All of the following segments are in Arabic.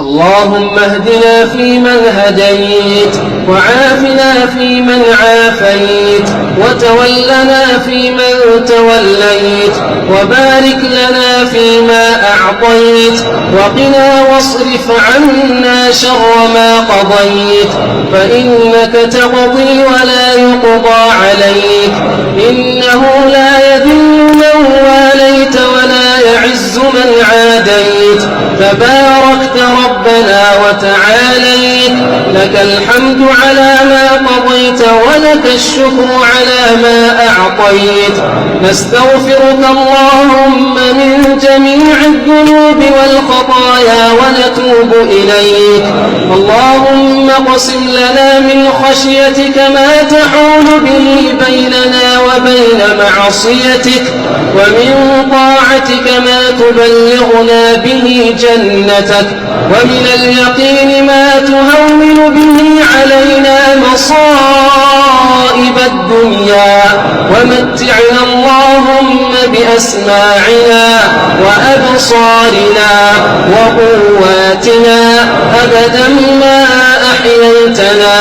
اللهم اهدنا فيمن هديت، وعافنا فيمن عافيت، وتولنا فيمن توليت، وبارك لنا فيما أعطيت، وقنا واصرف عنا شر ما قضيت، فإنك تقضي ولا يقضى عليك، إنه لا يذل من واليت ولا يعز من عاديت، تباركت ربنا وتعاليت، لك الحمد على ما قضيت ولك الشكر على ما أعطيت. نستغفرك اللهم من جميع الذنوب والخطايا ونتوب إليك. اللهم اقسم لنا من خشيتك ما تحول به بيننا وبين معصيتك، ومن طاعتك ما تبلغنا به جنتك، ومن اليقين ما تهون به علينا مصائب الدنيا، ومتعنا اللهم بأسماعنا وأبصارنا وقواتنا أبدا ما أحييتنا،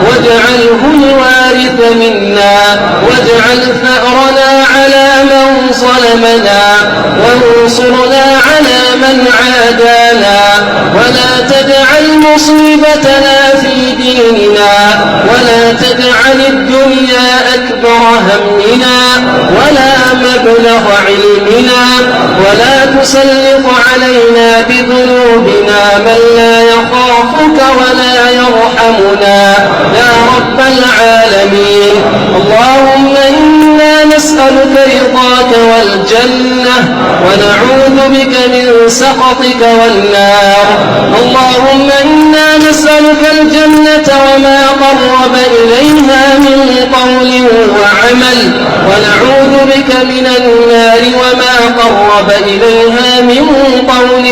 واجعله الوارث منا، واجعل ثأرنا على من ظلمنا، وانصرنا على من عادانا، ولا تجعل مصيبتنا في ديننا، ولا تجعل الدنيا أكبر همنا ولا مبلغ علمنا، ولا تسلط علينا بذنوبنا من لا يخافك ولا يرحمنا يا رب العالمين. اللهم إنا نسألك رضاك والجنة، ونعوذ بك من سخطك والنار. اللهم إنا نسألك الجنة وما قرب إليها من قول وعمل، ونعوذ بك من النار وما قرب إليها من قول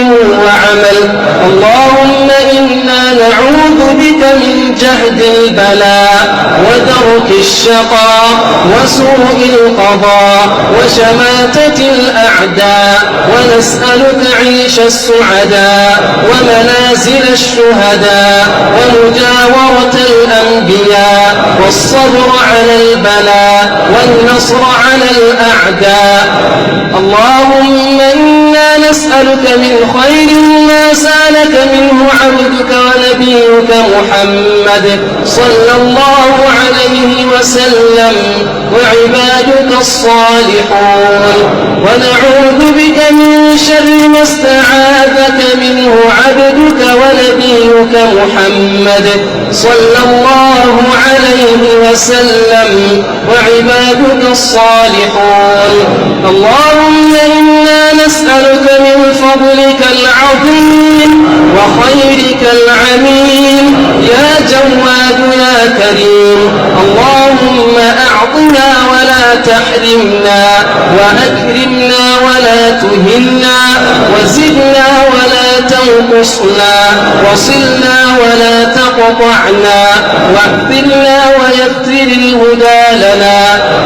وعمل. اللهم إنا نعوذ بك من جهد البلاء ودرك الشقاء وسوء القضاء وشماتة الأعداء، ونسألك عيش السعداء ومنازل الشهداء ومجاورة الأنبياء، والصبر على البلاء والنصر على الأعداء. اللهم إنا نسألك من خير ما سألك منه عبدك ونبيك محمد صلى الله عليه وسلم وعبادك الصالحون، ونعوذ بك من شر ما استعاذك منه عبدك ونبيك محمد صلى الله عليه وسلم وعبادك الصالحون. اللهم إنا نسألك من فضلك العظيم وخيرك العميم يا جواد يا كريم. اللهم أعطنا ولا تحرمنا، وأكرمنا ولا تهنا، وزدنا ولا تنقصنا، وصلنا ولا تقطعنا، واغفرنا ويسر الهدى لنا،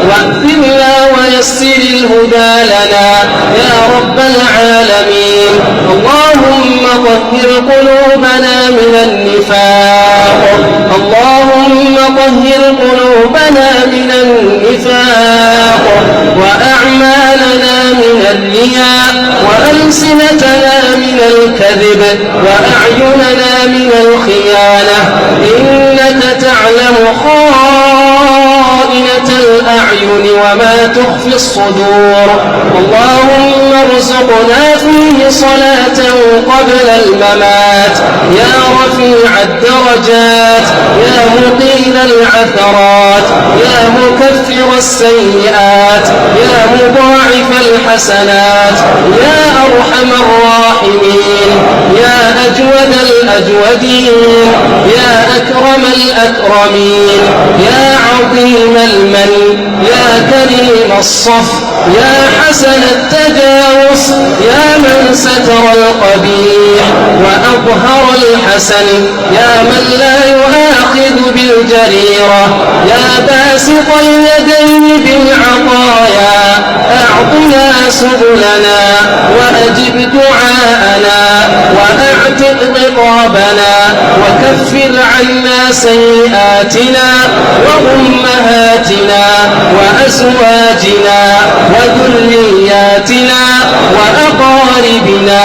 واغفرنا ويسر الهدى لنا يا رب العالمين. اللهم طهر قلوبنا من النفاق، اللهم طهر قلوبنا من النفاق، وأعمالنا من الرياء، وألسنتنا من الكذب، وأعيننا من الخيانة. إنك تعلم خائنة الأعين وما تخفي الصدور. اللهم ارزقنا فيه صلاة قبل الممات يا رفيع الدرجات، يا مقيل العثرات، يا مكفر السيئات، يا مضاعف الحسنات، يا أرحم الراحمين، يا أجود الأجودين، يا أكرم الأكرمين، يا عظيم المن، يا كريم الصف، يا حسن التجاوز، يا من ستر القبيح وأظهر الحسن، يا من لا يؤاخذ بالجريرة، يا باسط اليدين بالعطايا، أعطنا سبلنا وأجب دعاءنا، وأعت واعتق رقابنا وكفر عنا سيئاتنا وأمهاتنا وأزواجنا وذرياتنا وأقاربنا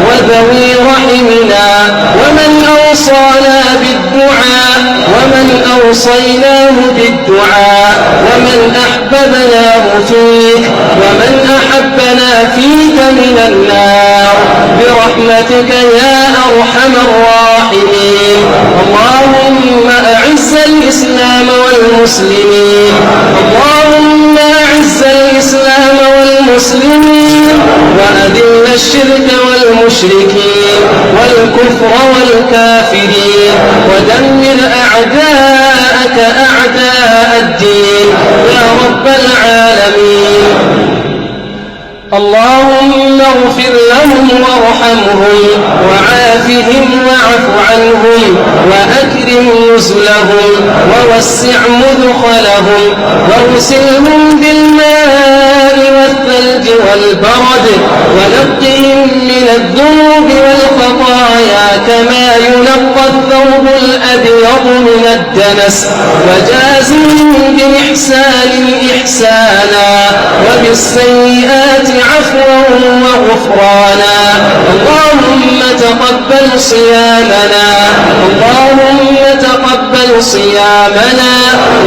وذوي رحمنا ومن أوصانا بالدعاء ومن أوصيناه بالدعاء ومن أحببناه فيك ومن أحبنا فيك من النار برحمتك يا أرحم الراحمين. اللهم أعز الإسلام والمسلمين اللهم أعز الإسلام والمسلمين وأذل الشرك والمشركين والكفر والكافرين ودمر أعداءك أعداء الدين يا رب العالمين. اللهم اغفر لهم وارحمهم وعافهم واعف عنهم وأكرم نزلهم ووسع مدخلهم واغسلهم بالماء والثلج والبرد ونقهم من الذنوب والخطايا كما ينقى الثوب الأبيض من الدنس وجازهم بإحسان إحسانا وبالسيئات عفوا وغفرانا. اللهم تقبل صيامنا اللهم تقبل صيامنا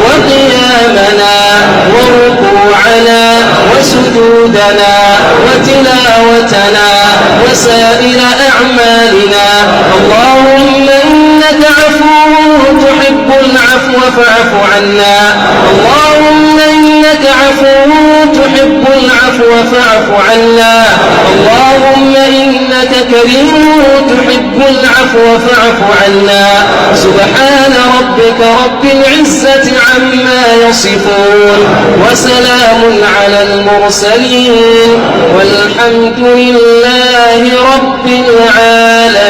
وقيامنا وركوعنا وسجودنا وتلاوتنا وسائر أعمالنا. اللهم إنك عفو تحب العفو فاعف عنا. اللهم إنك عفو تحب العفو فاعف عنا. اللهم إنك كريم تحب العفو فاعف عنا. سبحان ربك رب العزة عما يصفون وسلام على المرسلين والحمد لله رب العالمين.